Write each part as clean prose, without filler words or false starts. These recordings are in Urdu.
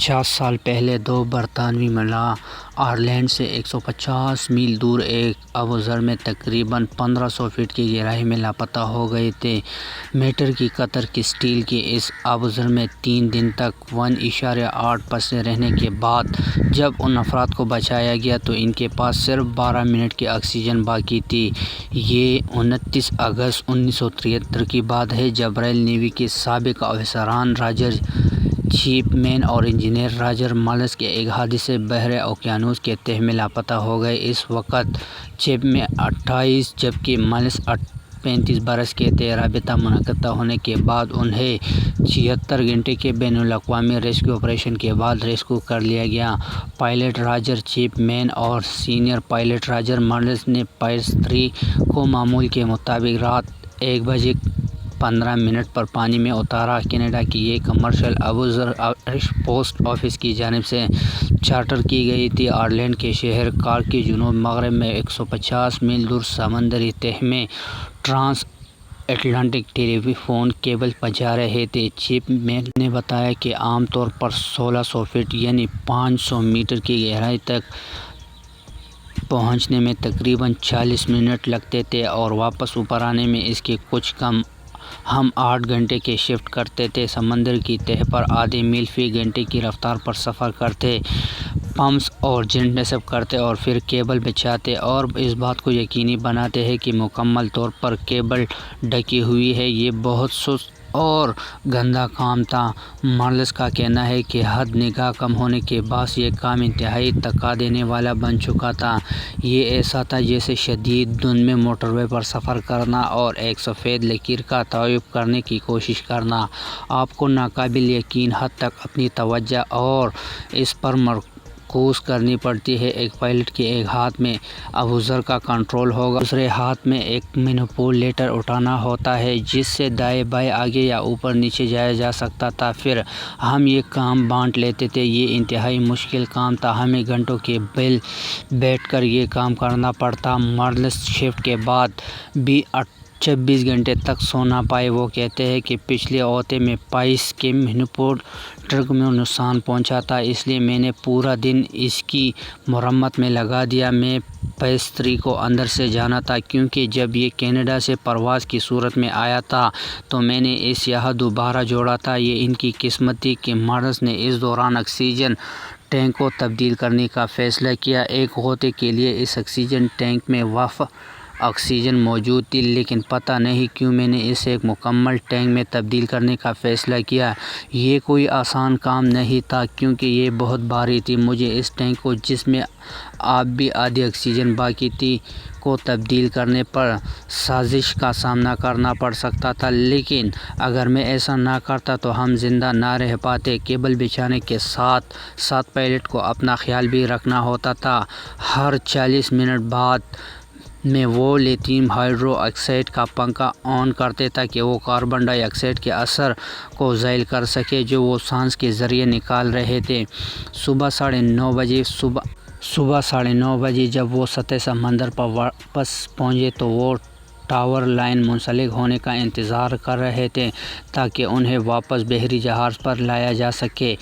50 سال پہلے دو برطانوی ملاح آئرلینڈ سے 150 میل دور ایک ابوذر میں تقریباً 1500 فٹ کی گہرائی میں لاپتہ ہو گئے تھے۔ میٹر کی قطر کی سٹیل کے اس ابوذر میں 3 دن تک 1.8 پسے رہنے کے بعد جب ان افراد کو بچایا گیا تو ان کے پاس صرف 12 منٹ کی آکسیجن باقی تھی۔ یہ 29 اگست 1973 کی بات ہے جب رائل نیوی کے سابق افسران راجر چیپمین اور انجینئر راجر ملز کے ایک حادثے بحر اوقیانوس کے تہہ میں لاپتہ ہو گئے۔ اس وقت چیپمین 28 جبکہ ملز 35 برس کے تھے۔ رابطہ منقطع ہونے کے بعد انہیں 76 گھنٹے کے بین الاقوامی ریسکیو آپریشن کے بعد ریسکیو کر لیا گیا۔ پائلٹ راجر چیپمین اور سینئر پائلٹ راجر ملز نے پائرس 3 کو معمول کے مطابق رات 1:15 پر پانی میں اتارا۔ کینیڈا کی یہ commercial Abuzar Irish post office کی جانب سے چارٹر کی گئی تھی۔ آئرلینڈ کے شہر کارک کے جنوب مغرب میں 150 میل دور سمندری تہہ میں ٹرانس اٹلانٹک ٹیلی فون کیبل بچھا رہے تھے۔ چیپمین نے بتایا کہ عام طور پر 1600 فٹ یعنی 500 میٹر کی گہرائی تک پہنچنے میں تقریباً 40 منٹ لگتے تھے اور واپس اوپر آنے میں اس کے کچھ کم۔ ہم 8 گھنٹے کے شفٹ کرتے تھے، سمندر کی تہہ پر آدھے میل فی گھنٹے کی رفتار پر سفر کرتے، پمپس اور جیٹ نصب کرتے اور پھر کیبل بچھاتے اور اس بات کو یقینی بناتے ہیں کہ مکمل طور پر کیبل ڈھکی ہوئی ہے۔ یہ بہت سست اور گندا کام تھا۔ ملز کا کہنا ہے کہ حد نگاہ کم ہونے کے باعث یہ کام انتہائی تھکا دینے والا بن چکا تھا۔ یہ ایسا تھا جیسے شدید دھند میں موٹر وے پر سفر کرنا اور ایک سفید لکیر کا تعاقب کرنے کی کوشش کرنا۔ آپ کو ناقابل یقین حد تک اپنی توجہ اور اس پر مرکوز کرنی پڑتی ہے۔ ایک پائلٹ کے ایک ہاتھ میں ابوذر کا کنٹرول ہوگا، دوسرے ہاتھ میں ایک مینیپولیٹر اٹھانا ہوتا ہے جس سے دائیں بائیں آگے یا اوپر نیچے جایا جا سکتا تھا۔ پھر ہم یہ کام بانٹ لیتے تھے۔ یہ انتہائی مشکل کام تھا، ہمیں گھنٹوں کے بیٹھ کر یہ کام کرنا پڑتا۔ ملز شفٹ کے بعد بھی 26 گھنٹے تک سو نہ پائے۔ وہ کہتے ہیں کہ پچھلے اوتے میں پائرس کے مینیپولیٹر میں نقصان پہنچا تھا، اس لیے میں نے پورا دن اس کی مرمت میں لگا دیا۔ میں پائرس 3 کو اندر سے جانا تھا کیونکہ جب یہ کینیڈا سے پرواز کی صورت میں آیا تھا تو میں نے اسے یہاں دوبارہ جوڑا تھا۔ یہ ان کی قسمت تھی کہ ملز نے اس دوران آکسیجن ٹینک کو تبدیل کرنے کا فیصلہ کیا۔ ایک غوطے کے لیے اس آکسیجن ٹینک میں وافر آکسیجن موجود تھی، لیکن پتہ نہیں کیوں میں نے اسے ایک مکمل ٹینک میں تبدیل کرنے کا فیصلہ کیا۔ یہ کوئی آسان کام نہیں تھا کیونکہ یہ بہت بھاری تھی۔ مجھے اس ٹینک کو جس میں اب بھی آدھی آکسیجن باقی تھی کو تبدیل کرنے پر سازش کا سامنا کرنا پڑ سکتا تھا، لیکن اگر میں ایسا نہ کرتا تو ہم زندہ نہ رہ پاتے۔ کیبل بچھانے کے ساتھ ساتھ پائلٹ کو اپنا خیال بھی رکھنا ہوتا تھا۔ ہر 40 منٹ بعد میں وہ لیتھیم ہائیڈرو آکسائڈ کا پنکھا آن کرتے تاکہ وہ کاربن ڈائی آکسائڈ کے اثر کو زائل کر سکے جو وہ سانس کے ذریعے نکال رہے تھے۔ صبح 9:30 بجے جب وہ سطح سمندر پر واپس پہنچے تو وہ ٹاور لائن منسلک ہونے کا انتظار کر رہے تھے تاکہ انہیں واپس بحری جہاز پر لایا جا سکے۔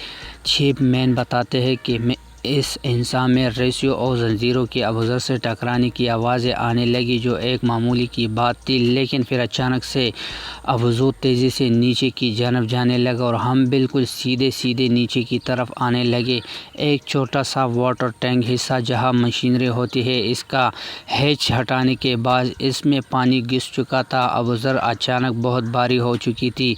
چیپمین بتاتے ہیں کہ اس انسان میں رسیوں اور زنجیروں کے ابوذر سے ٹکرانے کی آوازیں آنے لگیں جو ایک معمولی کی بات تھی، لیکن پھر اچانک سے ابوذر تیزی سے نیچے کی جانب جانے لگا اور ہم بالکل سیدھے نیچے کی طرف آنے لگے۔ ایک چھوٹا سا واٹر ٹینک حصہ جہاں مشینری ہوتی ہے، اس کا ہیچ ہٹانے کے بعد اس میں پانی گھس چکا تھا۔ ابوذر اچانک بہت بھاری ہو چکی تھی۔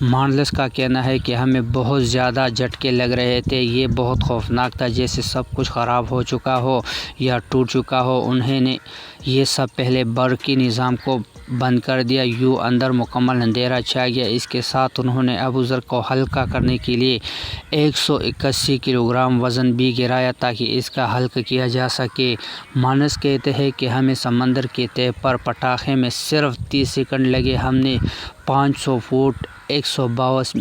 ملز کا کہنا ہے کہ ہمیں بہت زیادہ جھٹکے لگ رہے تھے۔ یہ بہت خوفناک تھا، جیسے سب کچھ خراب ہو چکا ہو یا ٹوٹ چکا ہو۔ انہوں نے یہ سب پہلے برقی نظام کو بند کر دیا۔ یوں اندر مکمل اندھیرا چھا گیا۔ اس کے ساتھ انہوں نے ابوذر کو ہلکا کرنے کے لیے 181 کلو گرام وزن بھی گرایا تاکہ اس کا ہلکا کیا جا سکے۔ ملز کہتے ہیں کہ ہمیں سمندر کے تہہ پر پٹاخے میں صرف 30 سیکنڈ لگے۔ ہم نے 500 فٹ 122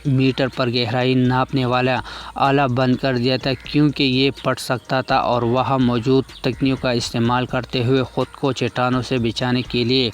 میٹر پر گہرائی ناپنے والا آلہ بند کر دیا تھا کیونکہ یہ پھٹ سکتا تھا، اور وہاں موجود تکنیک کا استعمال کرتے ہوئے خود کو چٹانوں سے بچانے کے لیے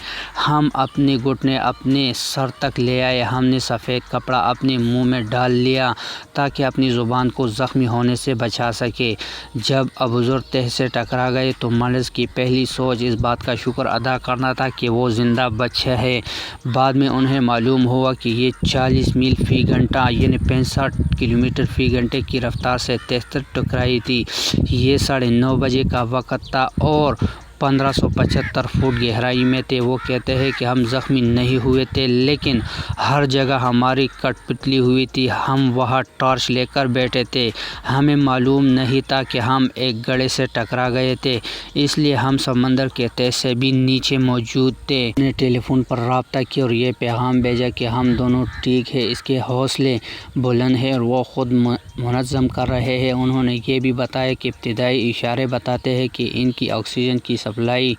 ہم اپنے گھٹنے اپنے سر تک لے آئے۔ ہم نے سفید کپڑا اپنے منہ میں ڈال لیا تاکہ اپنی زبان کو زخمی ہونے سے بچا سکے۔ جب ابوذر تہہ سے ٹکرا گئے تو ملز کی پہلی سوچ اس بات کا شکر ادا کرنا تھا کہ وہ زندہ بچا ہے۔ بعد میں انہیں معلوم ہوا کہ یہ 40 میل فی گھنٹہ یعنی 65 کلومیٹر فی گھنٹے کی رفتار سے تہہ سے ٹکرائی تھی۔ یہ 9:30 بجے کا وقت تھا اور 1575 فٹ گہرائی میں تھے۔ وہ کہتے ہیں کہ ہم زخمی نہیں ہوئے تھے لیکن ہر جگہ ہماری کٹ پتلی ہوئی تھی۔ ہم وہاں ٹارچ لے کر بیٹھے تھے۔ ہمیں معلوم نہیں تھا کہ ہم ایک گڑھے سے ٹکرا گئے تھے، اس لیے ہم سمندر کے تہہ سے بھی نیچے موجود تھے۔ ہم نے ٹیلی فون پر رابطہ کیا اور یہ پیغام بھیجا کہ ہم دونوں ٹھیک ہیں، اس کے حوصلے بلند ہیں اور وہ خود منظم کر رہے ہیں۔ انہوں نے یہ بھی بتایا کہ ابتدائی اشارے بتاتے ہیں کہ ان کی آکسیجن کی سپلائی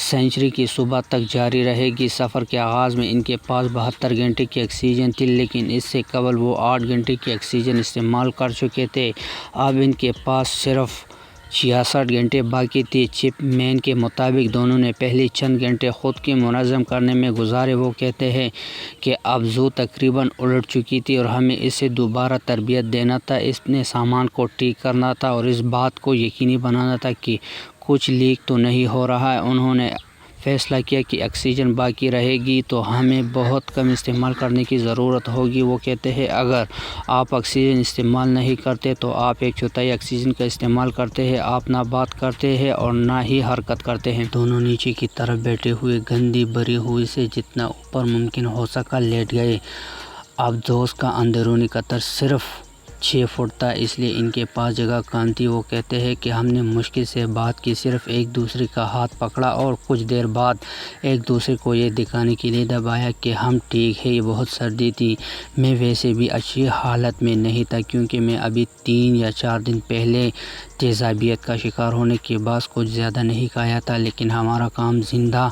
سنچری کی صبح تک جاری رہے گی۔ سفر کے آغاز میں ان کے پاس 72 گھنٹے کی آکسیجن تھی لیکن اس سے قبل وہ 8 گھنٹے کی آکسیجن استعمال کر چکے تھے۔ اب ان کے پاس صرف 66 گھنٹے باقی تھے۔ چپ مین کے مطابق دونوں نے پہلے چند گھنٹے خود کو منظم کرنے میں گزارے۔ وہ کہتے ہیں کہ ابوذر تقریباً الٹ چکی تھی اور ہمیں اسے دوبارہ تربیت دینا تھا، اس نے سامان کو ٹھیک کرنا تھا اور اس بات کو یقینی بنانا تھا کہ کچھ لیک تو نہیں ہو رہا ہے۔ انہوں نے فیصلہ کیا کہ آکسیجن باقی رہے گی تو ہمیں بہت کم استعمال کرنے کی ضرورت ہوگی۔ وہ کہتے ہیں اگر آپ آکسیجن استعمال نہیں کرتے تو آپ 1/4 آکسیجن کا استعمال کرتے ہیں، آپ نہ بات کرتے ہیں اور نہ ہی حرکت کرتے ہیں۔ دونوں نیچے کی طرف بیٹھے ہوئے گندی بھری ہوئی سے جتنا اوپر ممکن ہو سکا لیٹ گئے۔ ابوذر کا اندرونی قطر صرف 6 فٹ تھا، اس لیے ان کے پاس جگہ کم تھی۔ وہ کہتے ہیں کہ ہم نے مشکل سے بات کی، صرف ایک دوسرے کا ہاتھ پکڑا اور کچھ دیر بعد ایک دوسرے کو یہ دکھانے کے لیے دبایا کہ ہم ٹھیک ہیں۔ یہ بہت سردی تھی۔ میں ویسے بھی اچھی حالت میں نہیں تھا کیونکہ میں ابھی 3 یا 4 دن پہلے تیزابیت کا شکار ہونے کے بعد کچھ زیادہ نہیں کھایا تھا، لیکن ہمارا کام زندہ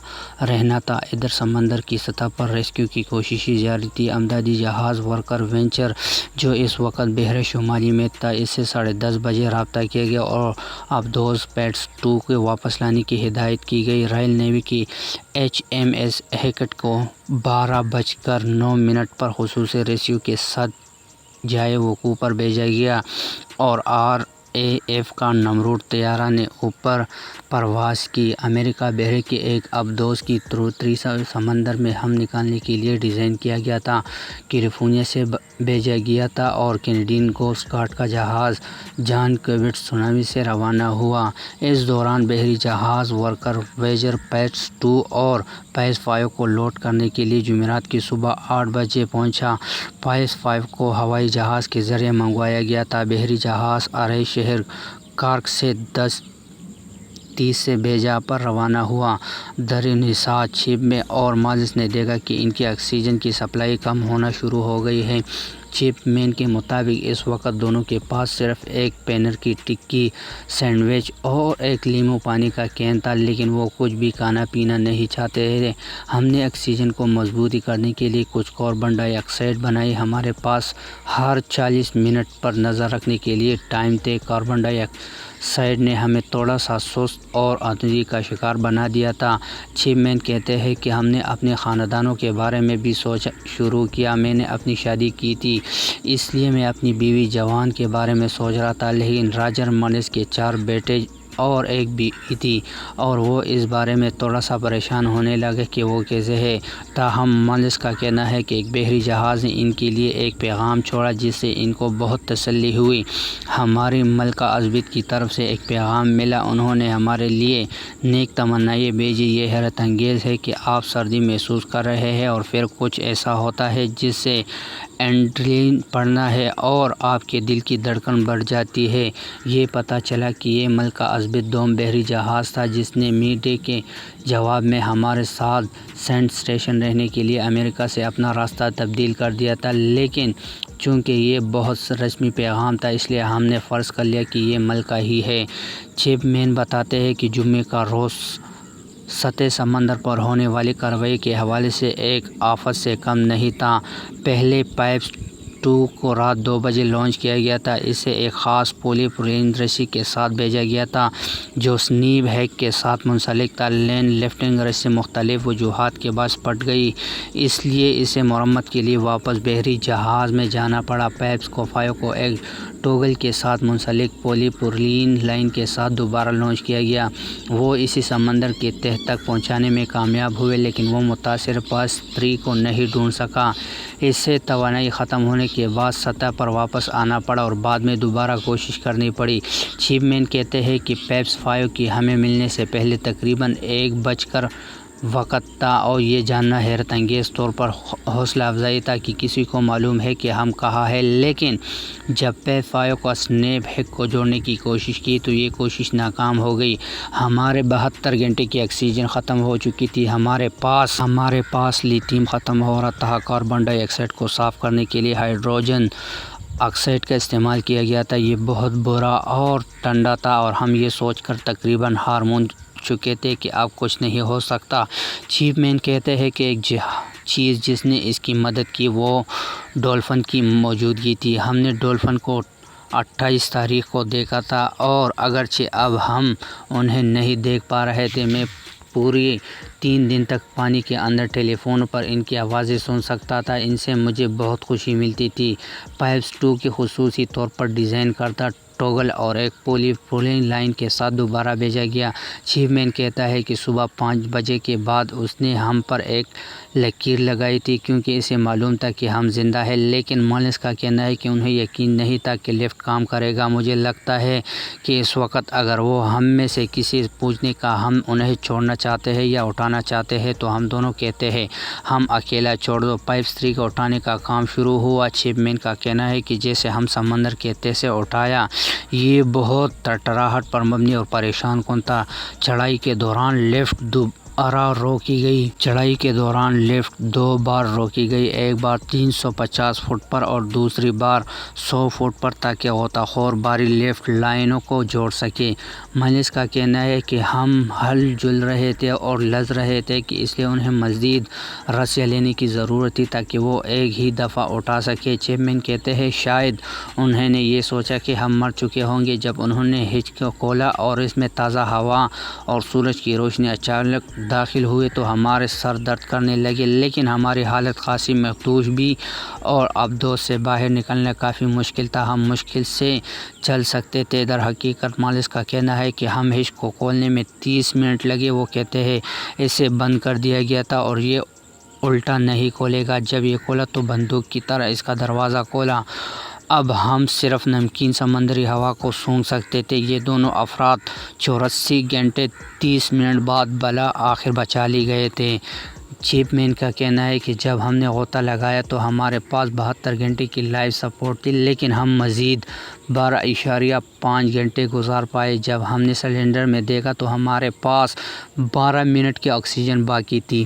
رہنا تھا۔ ادھر سمندر کی سطح پر ریسکیو کی کوششیں جاری تھیں۔ امدادی جہاز ورکر وینچر جو اس وقت بحر شمالی میں تھا، اس سے 10:30 بجے رابطہ کیا گیا اور ابوذر پیٹس 2 کو واپس لانے کی ہدایت کی گئی۔ رائل نیوی کی HMS ہیکٹ کو 12:09 پر خصوصی ریسکیو کے ساتھ جائے وقوع پر بھیجا گیا اور RAF کا نمرود طیارہ نے اوپر پرواز کی۔ امریکہ بحر کے ایک ابوذر کی تروتری سمندر میں ہم نکالنے کے لیے ڈیزائن کیا گیا تھا، کیلیفورنیا سے بھیجا گیا تھا اور کینیڈین کوسٹ گارڈ کا جہاز جان کوبٹ سونامی سے روانہ ہوا۔ اس دوران بحری جہاز ورکر ویجر پیٹس 2 اور پیس 5 کو لوڈ کرنے کے لیے جمعرات کی صبح 8 بجے پہنچا۔ پیس 5 کو ہوائی جہاز کے ذریعے منگوایا گیا تھا۔ بحری جہاز عرائے شہر کارک سے 10:30 سے بیجا پر روانہ ہوا۔ درانحصار چپ مین اور ملز نے دیکھا کہ ان کی آکسیجن کی سپلائی کم ہونا شروع ہو گئی ہے۔ چپ مین کے مطابق اس وقت دونوں کے پاس صرف ایک پنیر کی ٹکی سینڈوچ اور ایک لیموں پانی کا کین تھا، لیکن وہ کچھ بھی کھانا پینا نہیں چاہتے تھے۔ ہم نے آکسیجن کو مضبوطی کرنے کے لیے کچھ کاربن ڈائی آکسائیڈ بنائی۔ ہمارے پاس ہر 40 منٹ پر نظر رکھنے کے لیے ٹائم تھے۔ کاربن ڈائی آکسائیڈ نے ہمیں تھوڑا سا سست اور آلودگی کا شکار بنا دیا تھا۔ چپ مین کہتے ہیں کہ ہم نے اپنے خاندانوں کے بارے میں بھی سوچنا شروع کیا۔ میں نے اپنی شادی کی تھی، اس لیے میں اپنی بیوی جوان کے بارے میں سوچ رہا تھا، لیکن راجر ملز کے 4 بیٹے اور ایک بیوی تھی اور وہ اس بارے میں تھوڑا سا پریشان ہونے لگے کہ وہ کیسے ہے۔ تاہم ملز کا کہنا ہے کہ ایک بحری جہاز نے ان کے لیے ایک پیغام چھوڑا جس سے ان کو بہت تسلی ہوئی۔ ہماری ملکہ الزبتھ کی طرف سے ایک پیغام ملا، انہوں نے ہمارے لیے نیک تمنائیں بھیجی۔ یہ حیرت انگیز ہے کہ آپ سردی محسوس کر رہے ہیں اور پھر کچھ ایسا ہوتا ہے جس سے ایڈرینلین بڑھنا ہے اور آپ کے دل کی دھڑکن بڑھ جاتی ہے۔ یہ پتہ چلا کہ یہ ملکہ الزبتھ دوم بحری جہاز تھا جس نے می ڈے کے جواب میں ہمارے ساتھ سینڈ اسٹیشن رہنے کے لیے امریکہ سے اپنا راستہ تبدیل کر دیا تھا، لیکن چونکہ یہ بہت رسمی پیغام تھا اس لیے ہم نے فرض کر لیا کہ یہ ملکہ ہی ہے۔ چپ مین بتاتے ہیں کہ جمعے کا روز سطح سمندر پر ہونے والی کارروائی کے حوالے سے ایک آفت سے کم نہیں تھا۔ پہلے پیس 2 کو رات 2 بجے لانچ کیا گیا تھا۔ اسے ایک خاص پولی پرولین رسی کے ساتھ بھیجا گیا تھا جو سنیپ ہیک کے ساتھ منسلک تھا۔ لین لفٹنگ رسی مختلف وجوہات کے باعث پھٹ گئی، اس لیے اسے مرمت کے لیے واپس بحری جہاز میں جانا پڑا۔ پیپس کوفایو کو ایک ٹوگل کے ساتھ منسلک پولی پرولین لائن کے ساتھ دوبارہ لانچ کیا گیا۔ وہ اسے سمندر کی تہہ تک پہنچانے میں کامیاب ہوئے، لیکن وہ متاثرہ پیپس 3 کو نہیں ڈھونڈ سکا۔ اسے توانائی ختم ہونے کے بعد سطح پر واپس آنا پڑا اور بعد میں دوبارہ کوشش کرنی پڑی۔ چیف مین کہتے ہیں کہ پیپس 5 کی ہمیں ملنے سے پہلے تقریباً 1 بج کر وقت تھا اور یہ جاننا حیرت انگیز طور پر حوصلہ افزائی تھا کہ کسی کو معلوم ہے کہ ہم کہاں ہیں، لیکن جب پیپس 5 کو سنیپ ہیک کو جوڑنے کی کوشش کی تو یہ کوشش ناکام ہو گئی۔ ہمارے 72 گھنٹے کی آکسیجن ختم ہو چکی تھی، ہمارے پاس لیتھیم ختم ہو رہا تھا۔ کاربن ڈائی آکسائیڈ کو صاف کرنے کے لیے ہائیڈروجن آکسائیڈ کا استعمال کیا گیا تھا۔ یہ بہت برا اور ٹھنڈا تھا اور ہم یہ سوچ کر تقریباً ہار مان چکے تھے کہ اب کچھ نہیں ہو سکتا۔ چیف مین کہتے ہیں کہ ایک چیز جس نے اس کی مدد کی وہ ڈولفن کی موجودگی تھی۔ ہم نے ڈولفن کو 28 تاریخ کو دیکھا تھا اور اگرچہ اب ہم انہیں نہیں دیکھ پا رہے تھے، میں پوری 3 دن تک پانی کے اندر ٹیلی فون پر ان کی آوازیں سن سکتا تھا، ان سے مجھے بہت خوشی ملتی تھی۔ پیپس 2 کی خصوصی طور پر ڈیزائن کردہ ٹوگل اور ایک پولی پرولین لائن کے ساتھ دوبارہ بھیجا گیا۔ چیف مین کہتا ہے کہ صبح 5 بجے کے بعد اس نے ہم پر ایک لکیر لگائی تھی کیونکہ اسے معلوم تھا کہ ہم زندہ ہیں، لیکن مالنس کا کہنا ہے کہ انہیں یقین نہیں تھا کہ لفٹ کام کرے گا۔ مجھے لگتا ہے کہ اس وقت اگر وہ ہم میں سے کسی پوچھنے کا ہم انہیں چھوڑنا چاہتے ہیں یا اٹھانا چاہتے ہیں تو ہم دونوں کہتے ہیں ہم اکیلا چھوڑ دو۔ پیپس 3 کو اٹھانے کا کام شروع ہوا۔ چیف مین کا کہنا ہے کہ جیسے ہم سمندر کے تہہ سے اٹھایا، یہ بہت تڑتڑاہٹ پر مبنی اور پریشان کن تھا۔ چڑھائی کے دوران لفٹ 2 بار روکی گئی، ایک بار 350 فٹ پر اور دوسری بار 100 فٹ پر تاکہ غوطہ خور بھاری لفٹ لائنوں کو جوڑ سکے۔ مالنس کا کہنا ہے کہ ہم ہل جل رہے تھے اور لرز رہے تھے کہ اس لیے انہیں مزید رسیاں لینے کی ضرورت تھی تاکہ وہ ایک ہی دفعہ اٹھا سکے۔ چیف مین کہتے ہیں شاید انہوں نے یہ سوچا کہ ہم مر چکے ہوں گے جب انہوں نے ہچ کو کھولا اور اس میں تازہ ہوا اور سورج کی روشنی اچانک داخل ہوئے تو ہمارے سر درد کرنے لگے، لیکن ہماری حالت خاصی مخدوش بھی اور ابدوز سے باہر نکلنا کافی مشکل تھا، ہم مشکل سے چل سکتے تھے۔ در حقیقت مالنس کا کہنا ہے کہ ہم ہچ کو کھولنے میں 30 منٹ لگے۔ وہ کہتے ہیں اسے بند کر دیا گیا تھا اور یہ الٹا نہیں کھولے گا۔ جب یہ کھولا تو بندوق کی طرح اس کا دروازہ کھولا۔ اب ہم صرف نمکین سمندری ہوا کو سونگھ سکتے تھے۔ یہ دونوں افراد 84 گھنٹے 30 منٹ بعد بالآخر بچا لیے گئے تھے۔ چیف مین کا کہنا ہے کہ جب ہم نے غوطہ لگایا تو ہمارے پاس 72 گھنٹے کی لائف سپورٹ تھی، لیکن ہم مزید 12.5 گھنٹے گزار پائے۔ جب ہم نے سلنڈر میں دیکھا تو ہمارے پاس 12 منٹ کی آکسیجن باقی تھی۔